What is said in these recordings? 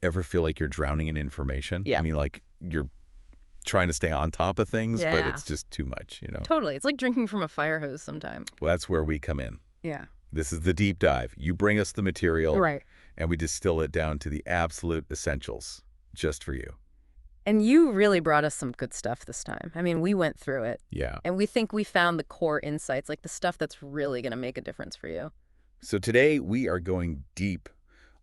Ever feel like you're drowning in information? Yeah. I mean, like you're trying to stay on top of things, but Yeah. it's just too much, you know? Totally. It's like drinking from a fire hose sometimes. Well, that's where we come in. Yeah. This is the deep dive. You bring us the material, Right. and we distill it down to the absolute essentials just for you. And you really brought us some good stuff this time. I mean, we went through it. Yeah. And we think we found the core insights, like the stuff that's really going to make a difference for you. So today we are going deep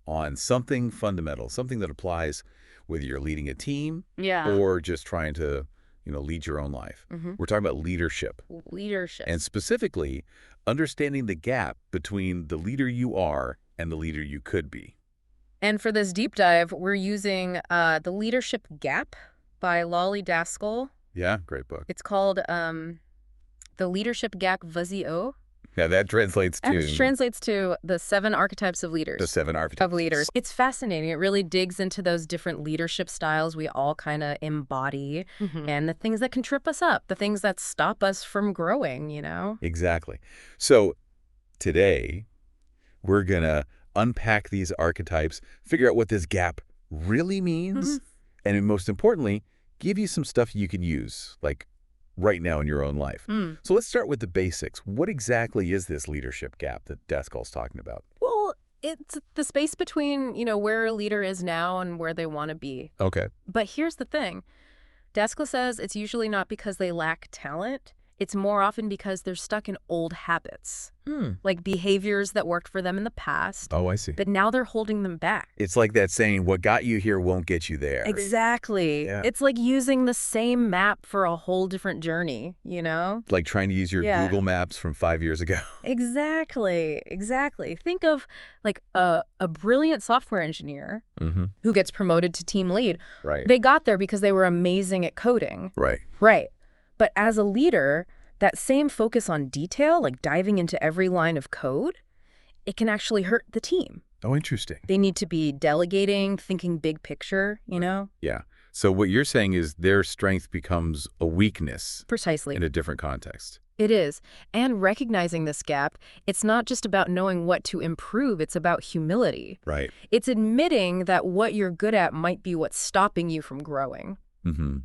on something fundamental, something that applies whether you're leading a team Yeah. or just trying to, lead your own life. We're talking about leadership. Leadership. And specifically, understanding the gap between the leader you are and the leader you could be. And for this deep dive, we're using The Leadership Gap by Daskal. Yeah, great book. It's called The Leadership Gap VSO. Yeah, that translates to... It translates to the 7 archetypes of leaders. The 7 archetypes. Of leaders. It's fascinating. It really digs into those different leadership styles we all kind of embody and the things that can trip us up, the things that stop us from growing, Exactly. So today, we're going to unpack these archetypes, figure out what this gap really means, and most importantly, give you some stuff you can use, like right now in your own life. So let's start with the basics. What exactly is this leadership gap that Daskal's talking about? Well, it's the space between, where a leader is now and where they want to be. Okay. But here's the thing. Daskal says it's usually not because they lack talent. It's more often because they're stuck in old habits, like behaviors that worked for them in the past. Oh, I see. But now they're holding them back. It's like that saying, what got you here won't get you there. Exactly. Yeah. It's like using the same map for a whole different journey, Like trying to use your Google Maps from 5 years ago. Exactly. Think of like a brilliant software engineer who gets promoted to team lead. Right. They got there because they were amazing at coding. Right. Right. But as a leader, that same focus on detail, like diving into every line of code, it can actually hurt the team. Oh, interesting. They need to be delegating, thinking big picture, Yeah. So what you're saying is their strength becomes a weakness. Precisely. In a different context. It is. And recognizing this gap, it's not just about knowing what to improve, it's about humility. Right. It's admitting that what you're good at might be what's stopping you from growing.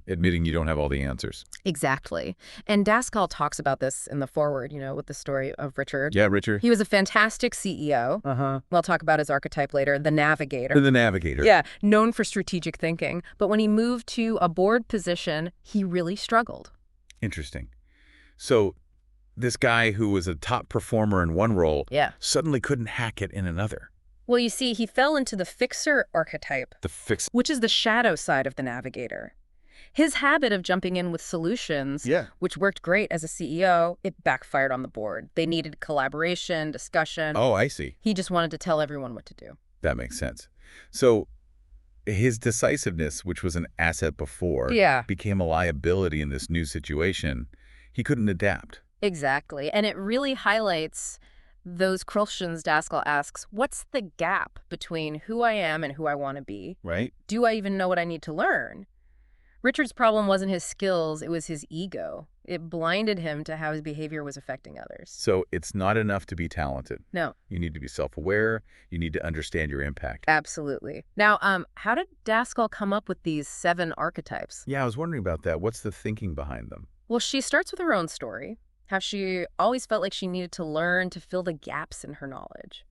Admitting you don't have all the answers. Exactly. And Daskal talks about this in the foreword, with the story of Richard. Yeah, Richard. He was a fantastic CEO. We'll talk about his archetype later, the Navigator. The Navigator. Yeah, known for strategic thinking. But when he moved to a board position, he really struggled. Interesting. So this guy who was a top performer in one role suddenly couldn't hack it in another. Well, you see, he fell into the fixer archetype, which is the shadow side of the Navigator. His habit of jumping in with solutions, which worked great as a CEO, it backfired on the board. They needed collaboration, discussion. Oh, I see. He just wanted to tell everyone what to do. That makes sense. So his decisiveness, which was an asset before, became a liability in this new situation. He couldn't adapt. Exactly. And it really highlights those questions Daskal asks. What's the gap between who I am and who I want to be? Right. Do I even know what I need to learn? Richard's problem wasn't his skills, it was his ego. It blinded him to how his behavior was affecting others. So it's not enough to be talented. No. You need to be self-aware. You need to understand your impact. Absolutely. Now, how did Daskal come up with these 7 archetypes? Yeah, I was wondering about that. What's the thinking behind them? Well, she starts with her own story, how she always felt like she needed to learn to fill the gaps in her knowledge.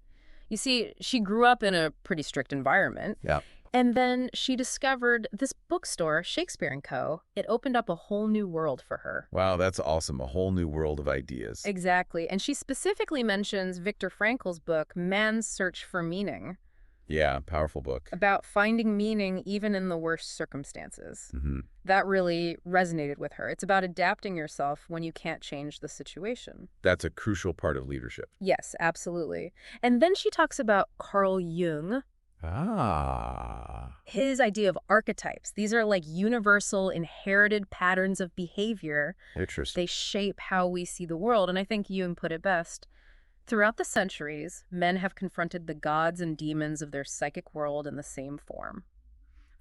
You see, she grew up in a pretty strict environment. Yeah. And then she discovered this bookstore, Shakespeare & Co. It opened up a whole new world for her. Wow, that's awesome. A whole new world of ideas. Exactly. And she specifically mentions Viktor Frankl's book, Man's Search for Meaning. Yeah, powerful book. About finding meaning even in the worst circumstances. That really resonated with her. It's about adapting yourself when you can't change the situation. That's a crucial part of leadership. Yes, absolutely. And then she talks about Carl Jung. His idea of archetypes. These are like universal inherited patterns of behavior. Interesting. They shape how we see the world. And I think Jung put it best. Throughout the centuries, men have confronted the gods and demons of their psychic world in the same form.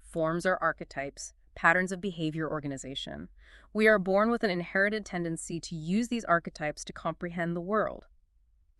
Forms are archetypes, patterns of behavior organization. We are born with an inherited tendency to use these archetypes to comprehend the world.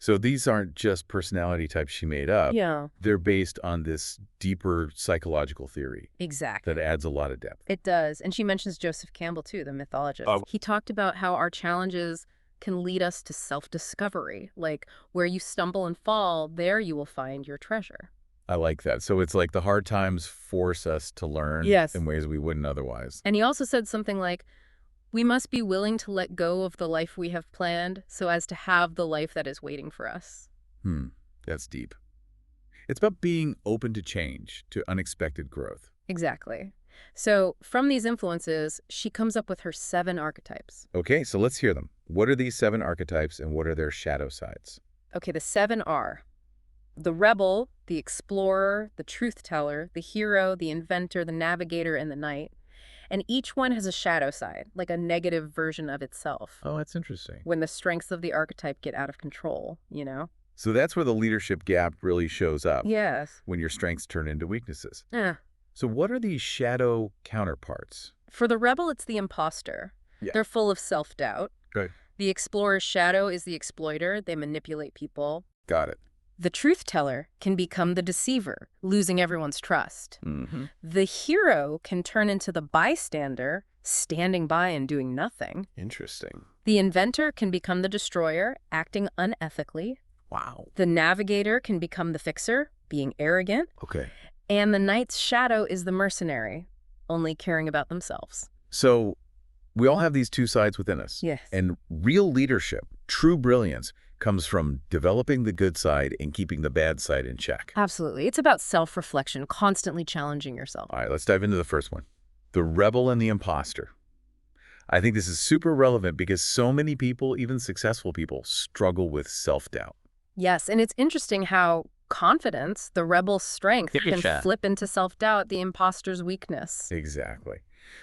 So these aren't just personality types she made up. Yeah. They're based on this deeper psychological theory. Exactly. That adds a lot of depth. It does. And she mentions Joseph Campbell, too, the mythologist. He talked about how our challenges can lead us to self-discovery. Like, where you stumble and fall, there you will find your treasure. I like that. So it's like the hard times force us to learn in ways we wouldn't otherwise. And he also said something like, we must be willing to let go of the life we have planned so as to have the life that is waiting for us. That's deep. It's about being open to change, to unexpected growth. Exactly. So from these influences, she comes up with her 7 archetypes. Okay, so let's hear them. What are these 7 archetypes and what are their shadow sides? Okay, the 7 are the rebel, the explorer, the truth teller, the hero, the inventor, the navigator, and the knight. And each one has a shadow side, like a negative version of itself. Oh, that's interesting. When the strengths of the archetype get out of control, So that's where the leadership gap really shows up. Yes. When your strengths turn into weaknesses. Yeah. So what are these shadow counterparts? For the rebel, it's the imposter. Yeah. They're full of self-doubt. Good. The explorer's shadow is the exploiter. They manipulate people. Got it. The truth teller can become the deceiver, losing everyone's trust. The hero can turn into the bystander, standing by and doing nothing. Interesting. The inventor can become the destroyer, acting unethically. Wow. The navigator can become the fixer, being arrogant. Okay. And the knight's shadow is the mercenary, only caring about themselves. So we all have these 2 sides within us. Yes. And real leadership, true brilliance, comes from developing the good side and keeping the bad side in check. Absolutely. It's about self-reflection, constantly challenging yourself. All right, let's dive into the first one. The rebel and the imposter. I think this is super relevant because so many people, even successful people, struggle with self-doubt. Yes, and it's interesting how confidence, the rebel's strength, can flip into self-doubt, the imposter's weakness. Exactly.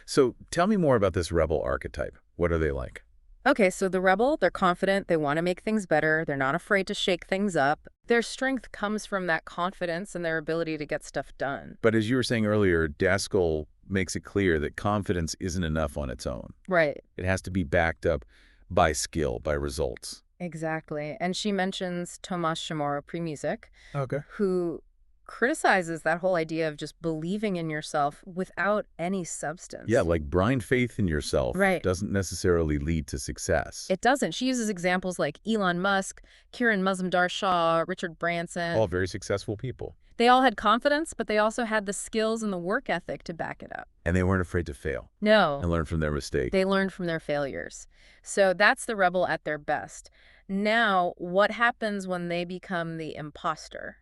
So tell me more about this rebel archetype. What are they like? Okay, so the rebel, they're confident, they want to make things better, they're not afraid to shake things up. Their strength comes from that confidence and their ability to get stuff done. But as you were saying earlier, Daskal makes it clear that confidence isn't enough on its own. Right. It has to be backed up by skill, by results. Exactly. And she mentions Tomas Chamorro Pre-Music, Okay. who criticizes that whole idea of just believing in yourself without any substance. Yeah, like blind faith in yourself doesn't necessarily lead to success. It doesn't. She uses examples like Elon Musk, Kiran Mazumdar-Shaw, Richard Branson. All very successful people. They all had confidence, but they also had the skills and the work ethic to back it up. And they weren't afraid to fail. No. And learn from their mistakes. They learned from their failures. So that's the rebel at their best. Now, what happens when they become the imposter?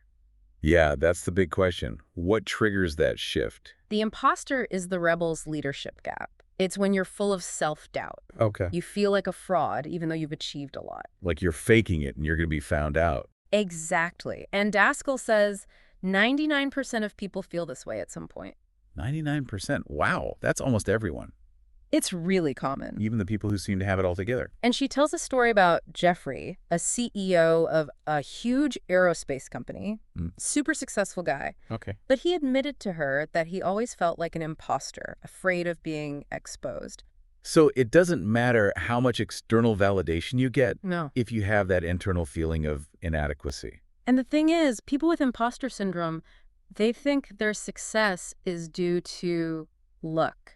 Yeah, that's the big question. What triggers that shift? The imposter is the rebel's leadership gap. It's when you're full of self-doubt. Okay. You feel like a fraud, even though you've achieved a lot. Like you're faking it and you're going to be found out. Exactly. And Daskal says 99% of people feel this way at some point. 99%? Wow, that's almost everyone. It's really common. Even the people who seem to have it all together. And she tells a story about Jeffrey, a CEO of a huge aerospace company, super successful guy. Okay. But he admitted to her that he always felt like an imposter, afraid of being exposed. So it doesn't matter how much external validation you get if you have that internal feeling of inadequacy. And the thing is, people with imposter syndrome, they think their success is due to luck.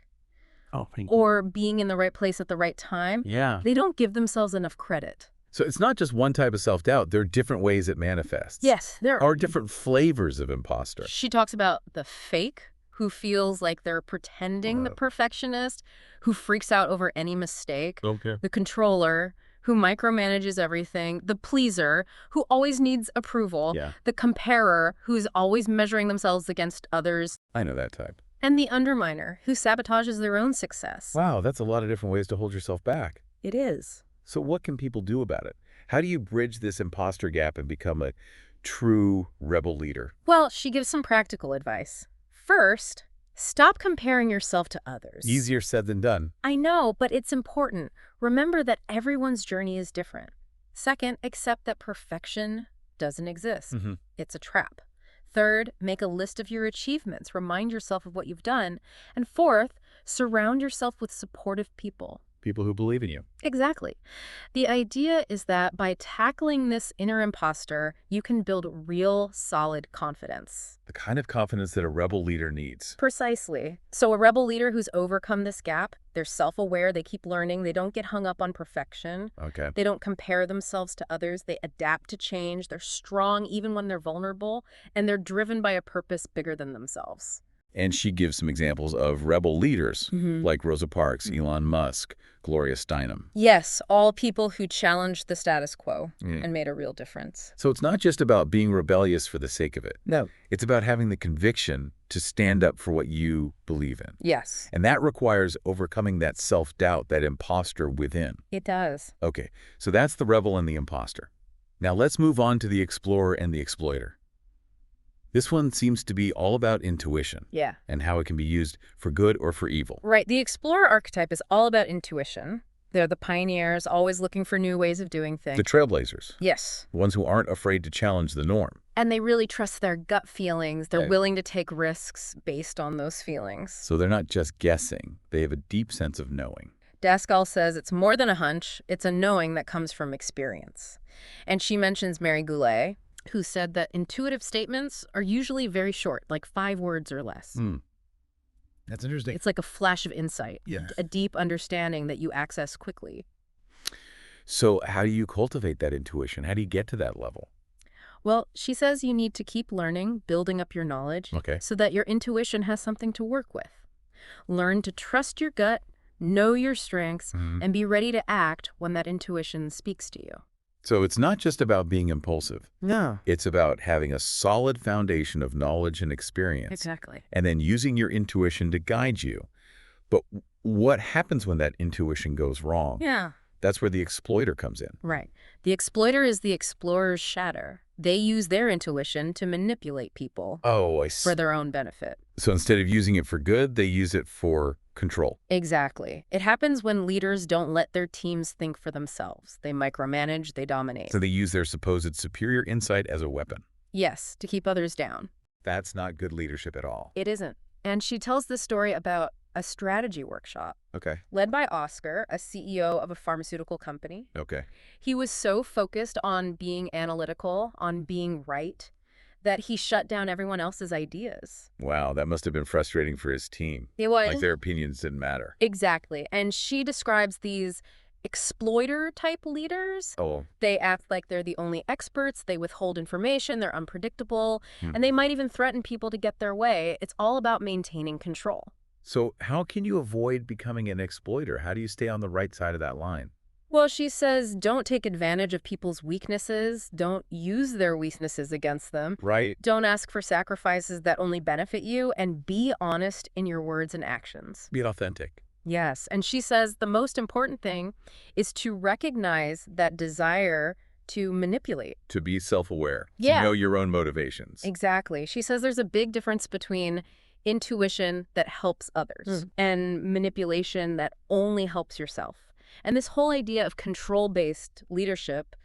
Or being in the right place at the right time. Yeah. They don't give themselves enough credit. So it's not just one type of self-doubt. There are different ways it manifests. Yes, there are different flavors of imposter. She talks about the fake, who feels like they're pretending the perfectionist, who freaks out over any mistake. Okay. The controller, who micromanages everything. The pleaser, who always needs approval. Yeah. The comparer, who's always measuring themselves against others. I know that type. And the underminer, who sabotages their own success. Wow, that's a lot of different ways to hold yourself back. It is. So what can people do about it? How do you bridge this imposter gap and become a true rebel leader? Well, she gives some practical advice. First, stop comparing yourself to others. Easier said than done. I know, but it's important. Remember that everyone's journey is different. Second, accept that perfection doesn't exist. It's a trap. Third, make a list of your achievements. Remind yourself of what you've done. And fourth, surround yourself with supportive people. people who believe in you. Exactly. The idea is that by tackling this inner imposter, you can build real, solid confidence. The kind of confidence that a rebel leader needs. Precisely. So a rebel leader who's overcome this gap, they're self-aware, they keep learning, they don't get hung up on perfection. Okay. They don't compare themselves to others, they adapt to change, they're strong even when they're vulnerable, and they're driven by a purpose bigger than themselves. And she gives some examples of rebel leaders, like Rosa Parks, Elon Musk, Gloria Steinem. Yes, all people who challenged the status quo and made a real difference. So it's not just about being rebellious for the sake of it. No. It's about having the conviction to stand up for what you believe in. Yes. And that requires overcoming that self-doubt, that imposter within. It does. Okay, so that's the rebel and the imposter. Now let's move on to the explorer and the exploiter. This one seems to be all about intuition. Yeah. And how it can be used for good or for evil. Right. The explorer archetype is all about intuition. They're the pioneers, always looking for new ways of doing things. The trailblazers. Yes. The ones who aren't afraid to challenge the norm. And they really trust their gut feelings. They're willing to take risks based on those feelings. So they're not just guessing. They have a deep sense of knowing. Daskal says it's more than a hunch. It's a knowing that comes from experience. And she mentions Mary Goulet, who said that intuitive statements are usually very short, like 5 words or less. That's interesting. It's like a flash of insight, a deep understanding that you access quickly. So how do you cultivate that intuition? How do you get to that level? Well, she says you need to keep learning, building up your knowledge, so that your intuition has something to work with. Learn to trust your gut, know your strengths, and be ready to act when that intuition speaks to you. So it's not just about being impulsive. No. It's about having a solid foundation of knowledge and experience. Exactly. And then using your intuition to guide you. But what happens when that intuition goes wrong? Yeah. That's where the exploiter comes in. Right. The exploiter is the explorer's shadow. They use their intuition to manipulate people for their own benefit. So instead of using it for good, they use it for control. Exactly. It happens when leaders don't let their teams think for themselves. They micromanage, they dominate. So they use their supposed superior insight as a weapon. Yes, to keep others down. That's not good leadership at all. It isn't. And she tells this story about a strategy workshop. Okay. Led by Oscar, a CEO of a pharmaceutical company. Okay. He was so focused on being analytical, on being right, that he shut down everyone else's ideas. Wow, that must have been frustrating for his team. It was. Like their opinions didn't matter. Exactly. And she describes these exploiter-type leaders. They act like they're the only experts. They withhold information. They're unpredictable. And they might even threaten people to get their way. It's all about maintaining control. So how can you avoid becoming an exploiter? How do you stay on the right side of that line? Well, she says don't take advantage of people's weaknesses. Don't use their weaknesses against them. Right. Don't ask for sacrifices that only benefit you, and be honest in your words and actions. Be authentic. Yes, and she says the most important thing is to recognize that desire to manipulate. To be self-aware. Yeah. To know your own motivations. Exactly. She says there's a big difference between intuition that helps others and manipulation that only helps yourself. And this whole idea of control-based leadership,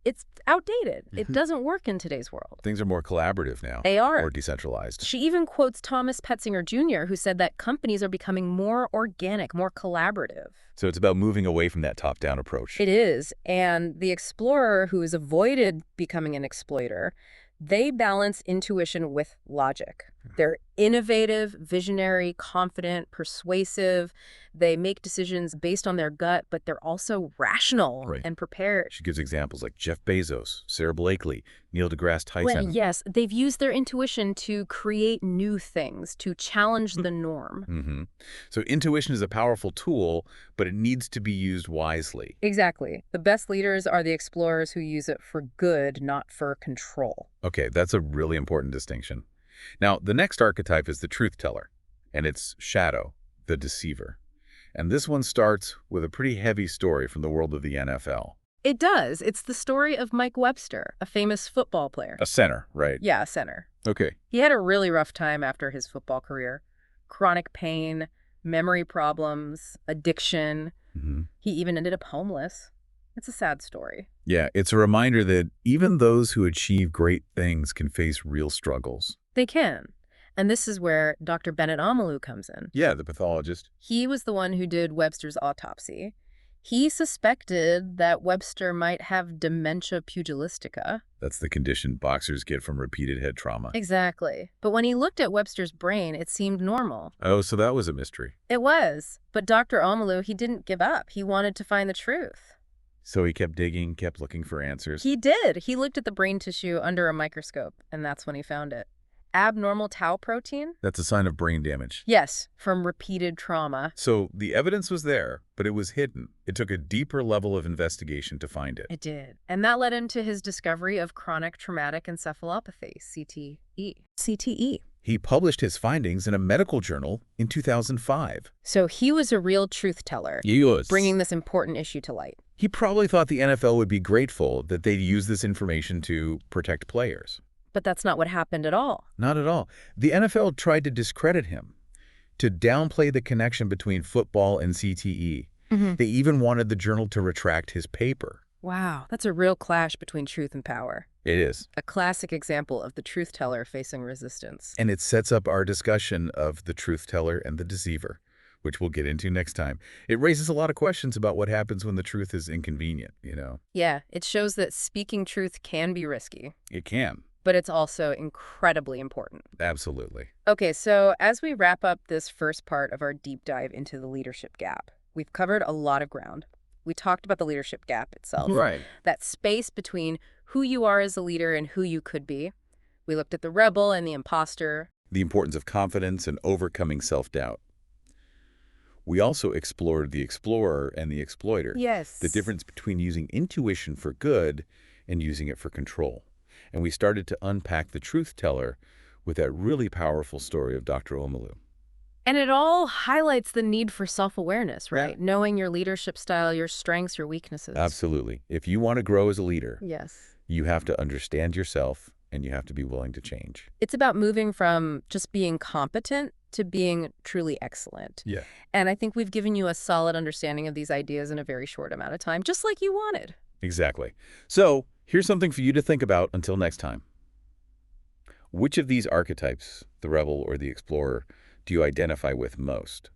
it's outdated. It doesn't work in today's world. Things are more collaborative now. They are. Or decentralized. She even quotes Thomas Petzinger Jr., who said that companies are becoming more organic, more collaborative. So it's about moving away from that top-down approach. It is. And the explorer who has avoided becoming an exploiter, they balance intuition with logic. They're innovative, visionary, confident, persuasive. They make decisions based on their gut, but they're also rational and prepared. She gives examples like Jeff Bezos, Sarah Blakely, Neil deGrasse Tyson. Well, yes, they've used their intuition to create new things, to challenge the norm. So intuition is a powerful tool, but it needs to be used wisely. Exactly. The best leaders are the explorers who use it for good, not for control. Okay, that's a really important distinction. Now, the next archetype is the truth teller, and it's Shadow, the deceiver. And this one starts with a pretty heavy story from the world of the NFL. It does. It's the story of Mike Webster, a famous football player. A center, right? Yeah, a center. Okay. He had a really rough time after his football career. Chronic pain, memory problems, addiction. He even ended up homeless. It's a sad story. Yeah, it's a reminder that even those who achieve great things can face real struggles. They can. And this is where Dr. Bennett Omalu comes in. Yeah, the pathologist. He was the one who did Webster's autopsy. He suspected that Webster might have dementia pugilistica. That's the condition boxers get from repeated head trauma. Exactly. But when he looked at Webster's brain, it seemed normal. Oh, so that was a mystery. It was. But Dr. Omalu, he didn't give up. He wanted to find the truth. So he kept digging, kept looking for answers. He did. He looked at the brain tissue under a microscope, and that's when he found it. Abnormal tau protein? That's a sign of brain damage. Yes, from repeated trauma. So the evidence was there, but it was hidden. It took a deeper level of investigation to find it. It did. And that led him to his discovery of chronic traumatic encephalopathy, CTE. CTE. He published his findings in a medical journal in 2005. So he was a real truth teller. He was. Bringing this important issue to light. He probably thought the NFL would be grateful that they'd use this information to protect players. But that's not what happened at all. Not at all. The NFL tried to discredit him, to downplay the connection between football and CTE. They even wanted the journal to retract his paper. Wow, that's a real clash between truth and power. It is. A classic example of the truth teller facing resistance. And it sets up our discussion of the truth teller and the deceiver, which we'll get into next time. It raises a lot of questions about what happens when the truth is inconvenient, you know? Yeah, it shows that speaking truth can be risky. It can. But it's also incredibly important. Absolutely. Okay, so as we wrap up this first part of our deep dive into the leadership gap, we've covered a lot of ground. We talked about the leadership gap itself. Right. That space between who you are as a leader and who you could be. We looked at the rebel and the imposter. The importance of confidence and overcoming self-doubt. We also explored the explorer and the exploiter. Yes. The difference between using intuition for good and using it for control. And we started to unpack the truth teller with that really powerful story of Dr. Omalu. And it all highlights the need for self-awareness, right? Yeah. Knowing your leadership style, your strengths, your weaknesses. Absolutely. If you want to grow as a leader, Yes. you have to understand yourself and you have to be willing to change. It's about moving from just being competent to being truly excellent. Yeah. And I think we've given you a solid understanding of these ideas in a very short amount of time, just like you wanted. Exactly. So here's something for you to think about until next time. Which of these archetypes, the rebel or the explorer, do you identify with most?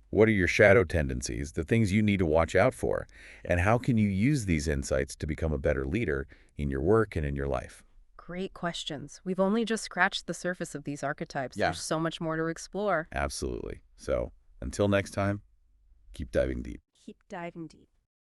What are your shadow tendencies, the things you need to watch out for? And how can you use these insights to become a better leader in your work and in your life? Great questions. We've only just scratched the surface of these archetypes. Yeah. There's so much more to explore. Absolutely. So until next time, keep diving deep. Keep diving deep.